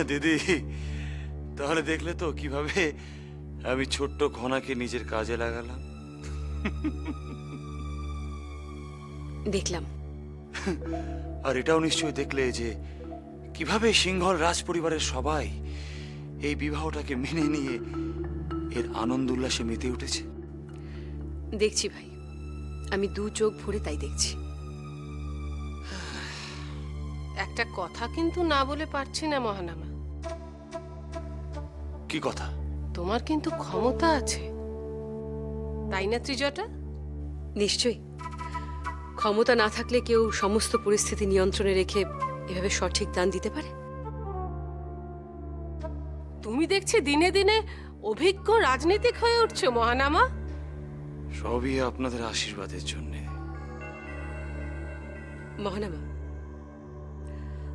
দিদি, তাহলে দেখলে তো কিভাবে আমি ছোট্ট ঘনাকে নিজের কাজে লাগালাম। দেখলাম। আর এটাও নিশ্চয়ই দেখলে যে কিভাবে সিংহল রাজ পরিবারের সবাই এই বিবাহটাকে মেনে নিয়ে এর আনন্দ উল্লাসে মেতে উঠেছে। দেখছি ভাই, আমি দু চোখ ভরে তাই দেখছি। একটা কথা কিন্তু না বলে পারছি না মহানামা। কি কথা? তোমার কিন্তু ক্ষমতা আছে, তাই না ত্রিজটা? নিশ্চয়ই। ক্ষমতা না থাকলে কেউ সমস্ত পরিস্থিতি নিয়ন্ত্রণে রেখে এভাবে সঠিক দান দিতে পারে? তুমি দেখছি দিনে দিনে অভিজ্ঞ রাজনীতিক হয়ে উঠছো মহানামা। সবই আপনাদের আশীর্বাদের জন্য। মহানামা,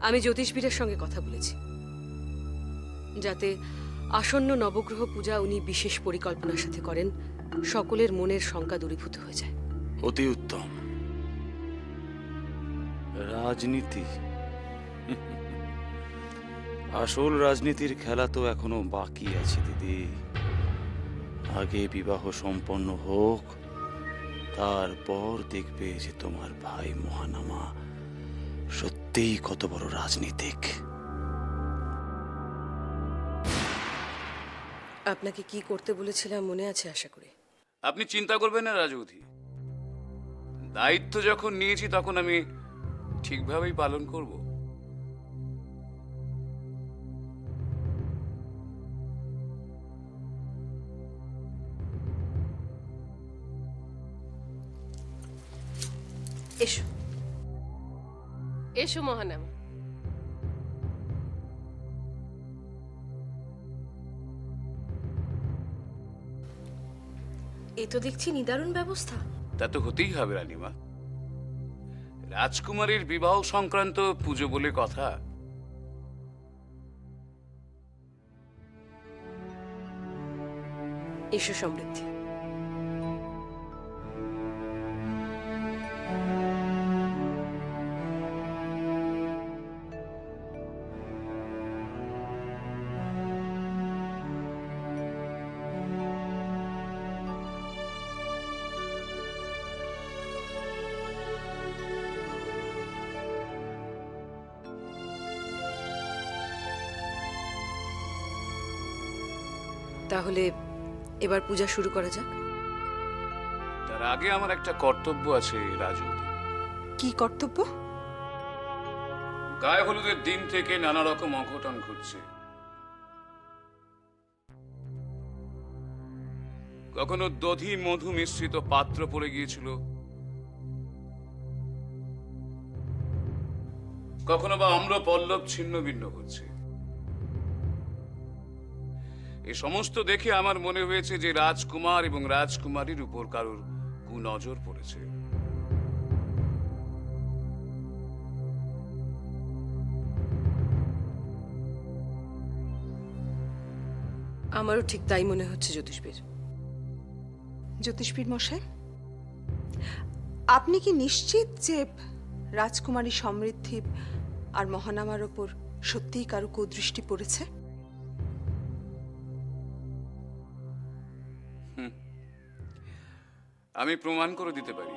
আমি জ্যোতিষবীরের সঙ্গে কথা বলেছি, যাতে আসন্ন নবগ্রহ পূজা উনি বিশেষ পরিকল্পনার সাথে করেন, সকলের মনের শঙ্কা দূরীভূত হয়ে যায়। অতি উত্তম। রাজনীতি, আসল রাজনীতির খেলা তো এখনো বাকি আছে দিদি। আগে বিবাহ সম্পন্ন হোক, তারপর দেখবে যে তোমার ভাই মহানামা সত্যিই কত বড় রাজনীতিক। আপনাকে কি করতে বলেছিলাম মনে আছে আশা করি? আপনি চিন্তা করবেন না রাজবধূ, দায়িত্ব যখন নিয়েছি তখন আমি ঠিকভাবেই পালন করব। এসো। এসো মহানামা। এ তো দেখছি নিদারুণ ব্যবস্থা। তা তো হতেই হবে রানীমা, রাজকুমারীর বিবাহ সংক্রান্ত পুজো বলে কথা। এসো সমৃদ্ধি। তাহলে এবার পূজা শুরু করা যাক। তার আগে আমার একটা কর্তব্য আছে রাজবধূ। কি কর্তব্য? গায়ে হলুদের দিন থেকে নানা রকম অঘটন ঘটছে। কখনো দধি মধু মিশ্রিত পাত্র পড়ে গিয়েছিল, কখনো বা আম্র পল্লব ছিন্ন ভিন্ন হচ্ছে। এই সমস্ত দেখে আমার মনে হয়েছে যে রাজকুমার এবং রাজকুমারীর উপর কারোর কুনজর পড়েছে। আমারও ঠিক তাই মনে হচ্ছে জ্যোতিষবীর। জ্যোতিষবীর মশাই, আপনি কি নিশ্চিত যে রাজকুমারী সমৃদ্ধি আর মহানামার ওপর সত্যিই কারো কুদৃষ্টি পড়েছে? আমি প্রমাণ করে দিতে পারি।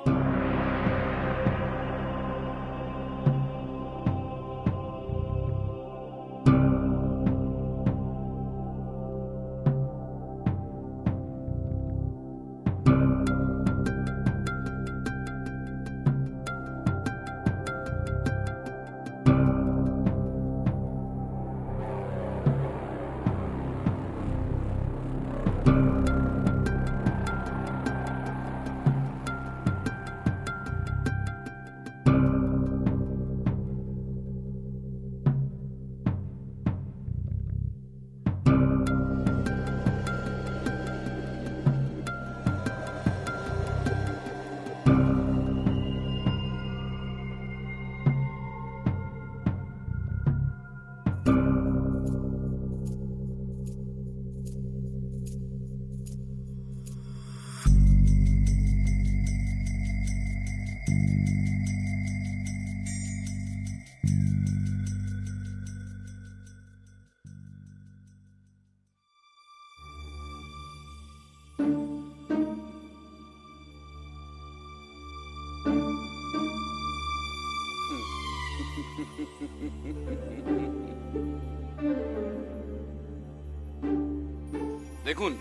দেখুন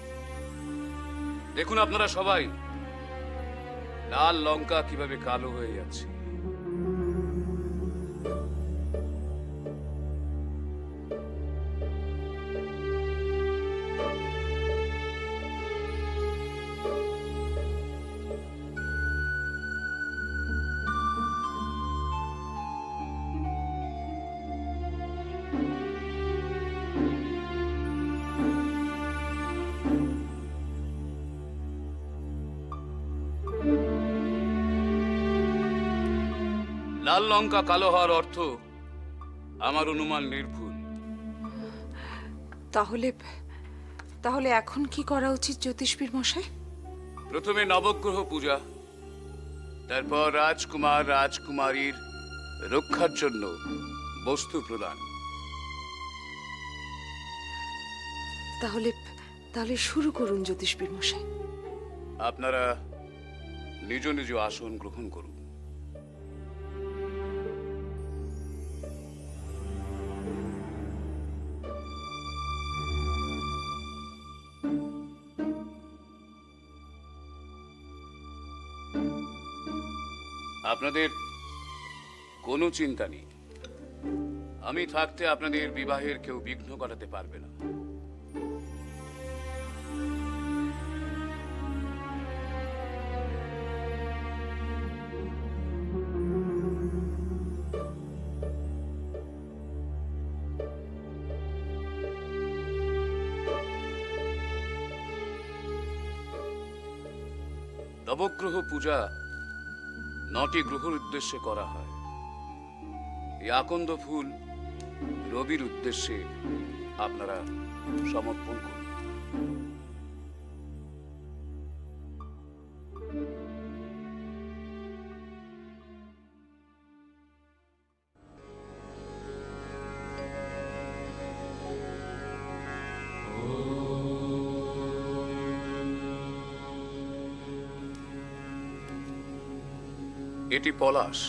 দেখুন আপনারা সবাই, লাল লঙ্কা কিভাবে কালো হয়ে যাচ্ছে। লাল লঙ্কা কালো হওয়ার অর্থ আমার অনুমান নির্ভুল। তাহলে তাহলে এখন কি করা উচিত জ্যোতিষবীর মশাই? প্রথমে নবগ্রহ পূজা, তারপর রাজকুমার রাজকুমারীর রক্ষার জন্য বস্তু প্রদান। তাহলে তাহলে শুরু করুন জ্যোতিষবীর মশাই। আপনারা নিজ নিজ আসন গ্রহণ করুন। আপনাদের কোনো চিন্তা নেই, আমি থাকতে আপনাদের বিবাহের কেউ বিঘ্ন ঘটাতে পারবে না। নবগ্রহ পূজা 9টি গ্রহের উদ্দেশ্যে করা হয়। এই আকন্দ ফুল রবির উদ্দেশ্যে আপনারা সমর্পণ করুন। এটি পলাশ,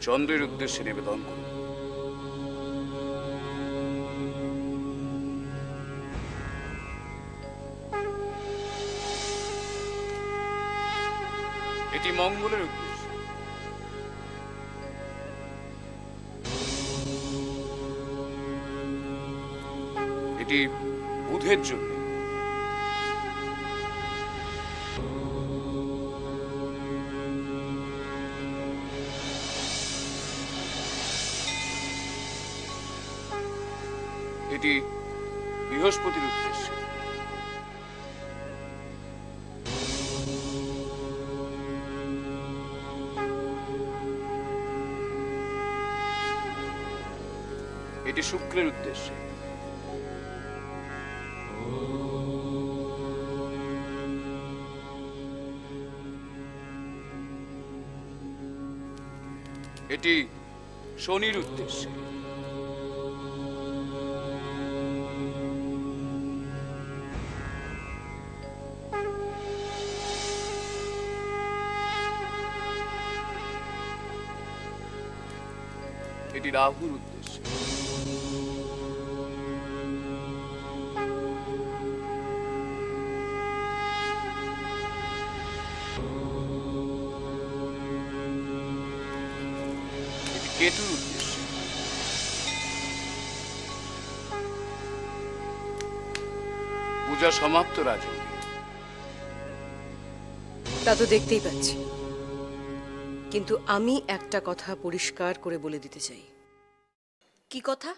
চন্দ্রের উদ্দেশ্যে নিবেদন করুন। এটি মঙ্গলের উদ্দেশ্যে। এটি বুধের জন্য। এটি বৃহস্পতির উদ্দেশ্যে। এটি শুক্রের উদ্দেশ্যে। এটি শনির উদ্দেশ্যে। এটি রাহুর উদ্দেশ্যে। এটি কেতুর উদ্দেশ্যে। পূজা সমাপ্ত রাজু। তা তো দেখতেই পাচ্ছি, কিন্তু আমি একটা কথা পরিষ্কার করে বলে দিতে চাই। কি কথা?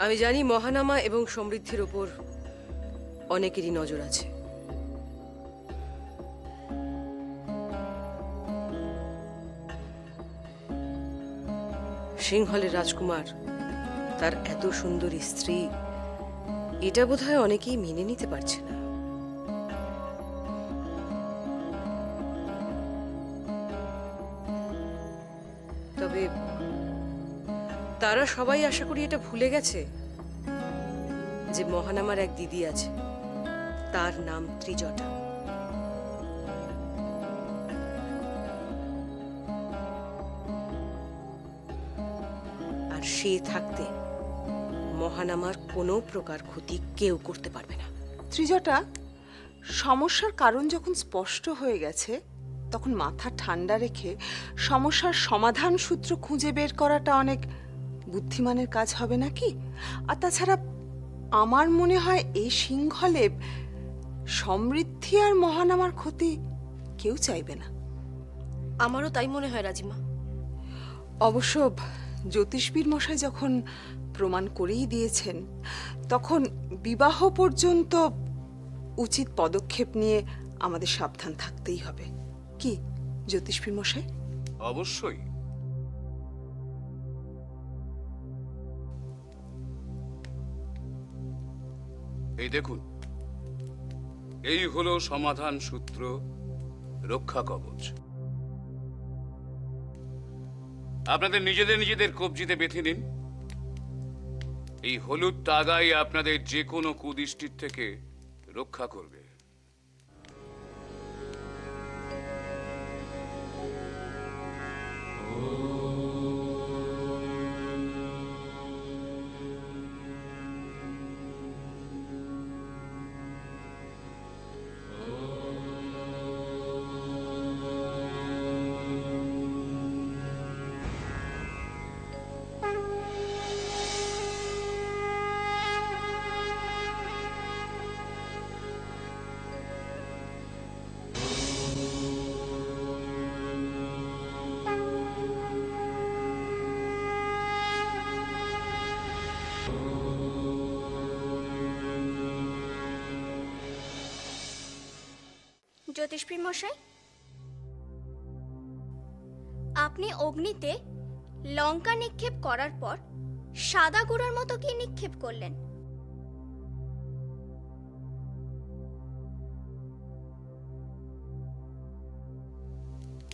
আমি জানি মহানামা এবং সমৃদ্ধির ওপর অনেকেরই নজর আছে। সিংহলের রাজকুমার, তার এত সুন্দরী স্ত্রী, এটা বোধহয় অনেকেই মেনে নিতে পারছে না। তবে তারা সবাই আশা করি এটা ভুলে গেছে যে মহানামার এক দিদি আছে, তার নাম ত্রিজটা। আর সে থাকতে মহানামার কোনো প্রকার ক্ষতি কেউ করতে পারবে না। ত্রিজটা, সমস্যার কারণ যখন স্পষ্ট হয়ে গেছে তখন মাথা ঠান্ডা রেখে সমস্যার সমাধান সূত্র খুঁজে বের করাটা অনেক বুদ্ধিমানের কাজ হবে নাকি? আর তাছাড়া আমার মনে হয় এই সিংহলে সমৃদ্ধি আর মহানামার ক্ষতি কেউ চাইবে না। আমারও তাই মনে হয় রাজিমা। অবশ্য জ্যোতিষবীর মশাই যখন প্রমাণ করেই দিয়েছেন, তখন বিবাহ পর্যন্ত উচিত পদক্ষেপ নিয়ে আমাদের সাবধান থাকতেই হবে। কি জ্যোতিষবীর মশাই? অবশ্যই। এই দেখুন, এই হলো সমাধান সূত্র, রক্ষা কবচ। আপনাদের নিজেদের কবজিতে বেঁধে নিন। এই হলুদ তাগাই আপনাদের যে কোনো কুদৃষ্টির থেকে রক্ষা করবে। জ্যোতিষপ্রিয় মশাই, আপনি অগ্নিতে লঙ্কা নিক্ষেপ করার পর সাদা গুঁড়োর মতো কি নিক্ষেপ করলেন?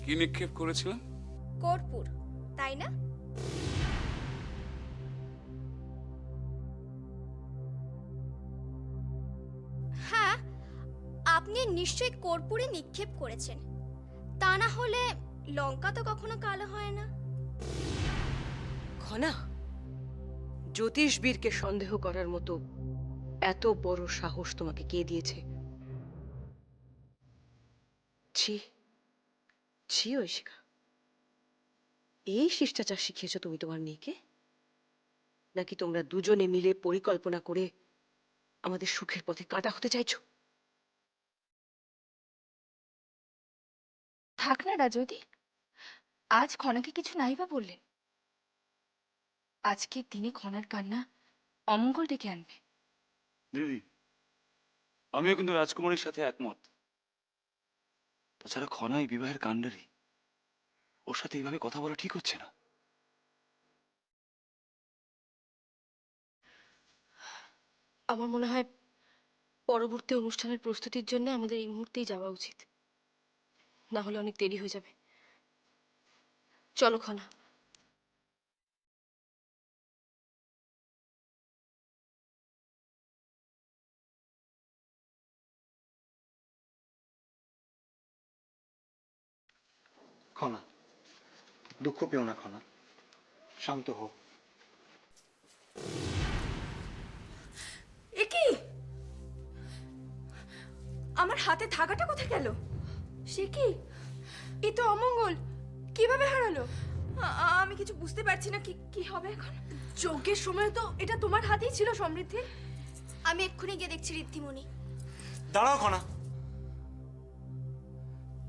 কি নিক্ষেপ করেছিলাম? কর্পূর, তাই না? হ্যাঁ, আপনি নিশ্চয়ই কর্পূরে নিক্ষেপ করেছেন। তা না হলে লঙ্কা তো কখনো কালো হয় না। খনা, জ্যোতিষবীরকে সন্দেহ করার মতো এত বড় সাহস তোমাকে কে দিয়েছে? ছি ছি ঐশিকা, এই শিষ্টাচার শিখিয়েছো তুমি তোমার মেয়েকে? নাকি তোমরা দুজনে মিলে পরিকল্পনা করে আমাদের সুখের পথে কাঁটা হতে চাইছো? থাক না রাজদি, আজ খনাকে কিছু নাই বা বললেন। আজকের দিনে খনার কান্না অমঙ্গল ডেকে আনবে। দিদি, আমিও কিন্তু রাজকুমারীর সাথে একমত। তাছাড়া খনাই বিবাহের কাণ্ডারি, ওর সাথে এইভাবে কথা বলা ঠিক হচ্ছে না। আমার মনে হয় পরবর্তী অনুষ্ঠানের প্রস্তুতির জন্য আমাদের এই মুহূর্তেই যাওয়া উচিত, না হলে অনেক দেরি হয়ে যাবে। চলো খনা। খনা, দুঃখ পেও না খনা, শান্ত হও। এ কি? আমার হাতে থাকাটা কোথায় গেল? সে কি? এ তো অমঙ্গল। কিভাবে হারালো? আমি কিছু বুঝতে পারছি না। কি কি হবে এখন? যজ্ঞের সময় তো এটা তোমার হাতেই ছিল সমৃদ্ধি। আমি এক্ষুনি গিয়ে দেখছি ঋদ্ধিমণি। দাঁড়াও খনা,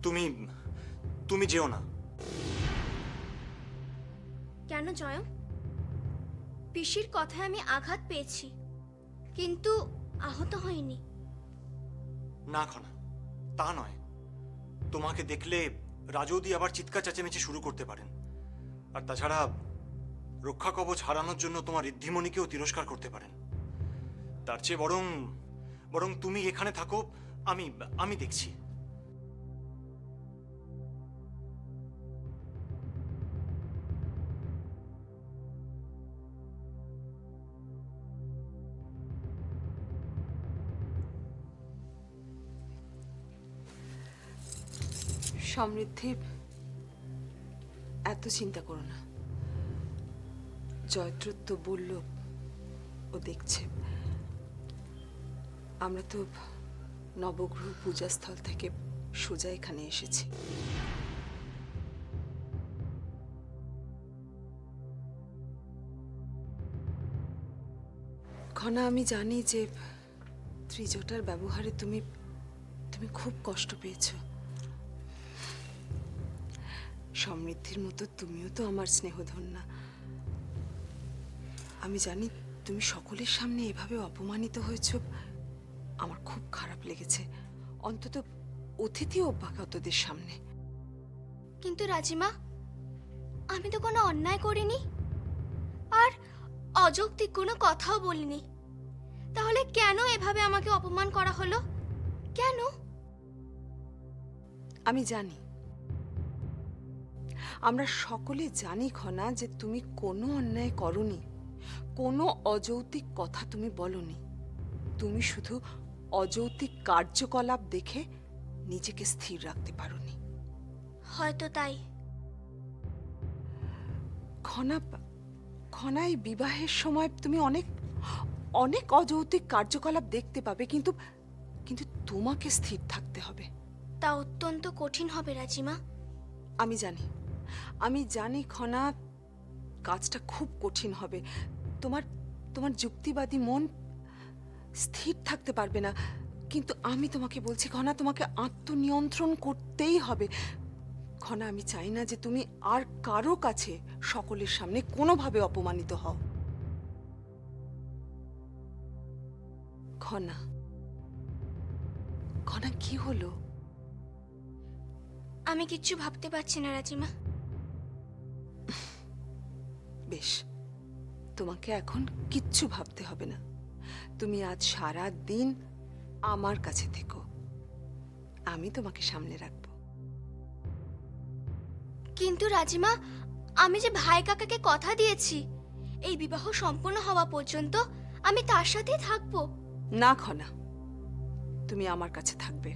তুমি তুমি যেও না। কেন জয়ম? পিসির কথায় আমি আঘাত পেয়েছি, কিন্তু আহত হইনি। না খনা, তা নয়। তোমাকে দেখলে রাজৌদি আবার চিৎকার চেঁচামেচি শুরু করতে পারেন। আর তাছাড়া রক্ষা কবচ হারানোর জন্য তোমার ঋদ্ধিমণিকেও তিরস্কার করতে পারেন। তার চেয়ে বরং বরং তুমি এখানে থাকো, আমি আমি দেখছি। সমৃদ্ধি, এত চিন্তা করো না। জয়দ্রথ তো বলল ও দেখছে। আমরা তো নবগ্রহ পূজাস্থল থেকে সোজা এখানে এসেছি। খনা, আমি জানি যে ত্রিজটার ব্যবহারে তুমি তুমি খুব কষ্ট পেয়েছো। সমৃদ্ধির মতো তুমিও তো আমার স্নেহধন্যা। আমি জানি তুমি সকলের সামনে এভাবে অপমানিত হয়েছো, আমার খুব খারাপ লেগেছে, অন্তত অতিথি অভ্যাগতদের সামনে। কিন্তু রাজিমা, আমি তো কোনো অন্যায় করিনি, আর অযৌক্তিক কোনো কথাও বলিনি। তাহলে কেন এভাবে আমাকে অপমান করা হলো? কেন? আমি জানি, আমরা সকলে জানি খনা, যে তুমি কোনো অন্যায় করনি, কোনো অযৌক্তিক কথা তুমি বলনি। তুমি শুধু অযৌক্তিক কার্যকলাপ দেখে নিজেকে স্থির রাখতে পারোনি। হয়তো তাই। খনা, এই বিবাহের সময় তুমি অনেক অনেক অযৌক্তিক কার্যকলাপ দেখতে পাবে, কিন্তু কিন্তু তোমাকে স্থির থাকতে হবে। তা অত্যন্ত কঠিন হবে রাজিমা। আমি জানি খনা, কাজটা খুব কঠিন হবে। তোমার যুক্তিবাদী মন স্থির থাকতে পারবে না, কিন্তু আমি তোমাকে বলছি খনা, তোমাকে আত্মনিয়ন্ত্রণ করতেই হবে। খনা, আমি চাই না যে তুমি আর কারো কাছে সকলের সামনে কোনোভাবে অপমানিত হও। খনা, কি হলো? আমি কিচ্ছু ভাবতে পারছি না রাজিমা। বেশ, তোমাকে এখন কিচ্ছু ভাবতে হবে না। তুমি আজ সারা দিন আমার কাছে থেকো, আমি তোমাকে সামনে রাখবো। কিন্তু রাজিমা, আমি যে ভাই কাকাকে কথা দিয়েছি এই বিবাহ সম্পূর্ণ হওয়া পর্যন্ত আমি তার সাথেই থাকবো। না খনা, তুমি আমার কাছে থাকবে।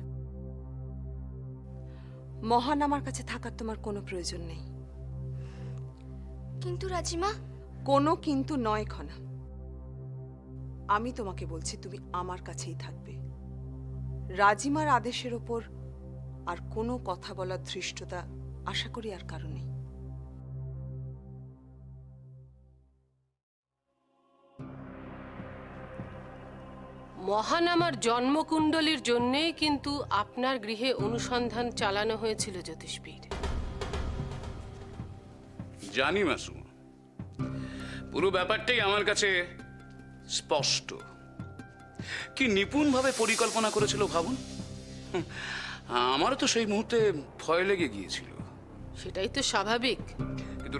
মহান আমার কাছে থাকার তোমার কোনো প্রয়োজন নেই। কিন্তু রাজিমা। কোনো কিন্তু নয় খনা, আমি তোমাকে বলছি তুমি আমার কাছেই থাকবে। রাজিমার আদেশের ওপর আর কোনো কথা বলার ধৃষ্টতা আশা করি আর কারণ নেই। মহানামার জন্মকুণ্ডলীর জন্যেই কিন্তু আপনার গৃহে অনুসন্ধান চালানো হয়েছিল জ্যোতিষপীঠ। জানি মাসুমা, পুরো ব্যাপারটাই আমার কাছে স্পষ্ট। কি নিপুণভাবে পরিকল্পনা করেছিল ভাবুন। আমারও তো সেই মুহূর্তে ভয় লেগে গিয়েছিল। সেটাই তো স্বাভাবিক। কিন্তু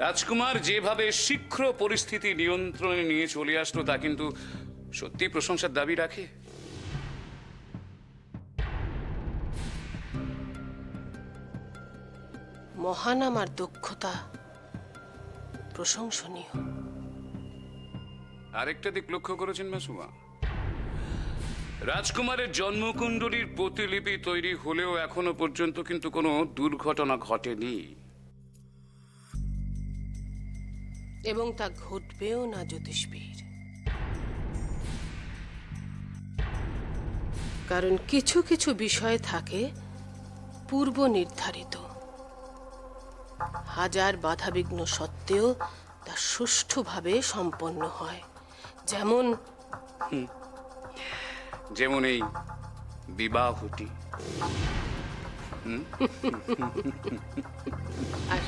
রাজকুমার যেভাবে শীঘ্র পরিস্থিতি নিয়ন্ত্রণে নিয়ে চলে আসলো তা কিন্তু সত্যি প্রশংসার দাবি রাখে। মহানামার দক্ষতা প্রশংসনীয়। আরেকটা দিক লক্ষ্য করেছেন মাসুমা, রাজকুমারের জন্মকুণ্ডলীর প্রতিলিপি তৈরি হলেও এখনো পর্যন্ত কিন্তু কোনো দুর্ঘটনা ঘটেনি, এবং তা ঘটবেও না জ্যোতিষপীঠ। কারণ কিছু কিছু বিষয় থাকে পূর্ব নির্ধারিত, হাজার বাধাবিঘ্ন সত্ত্বেও তা সুষ্ঠুভাবে সম্পন্ন হয়। যেমন এই বিবাহটি। আর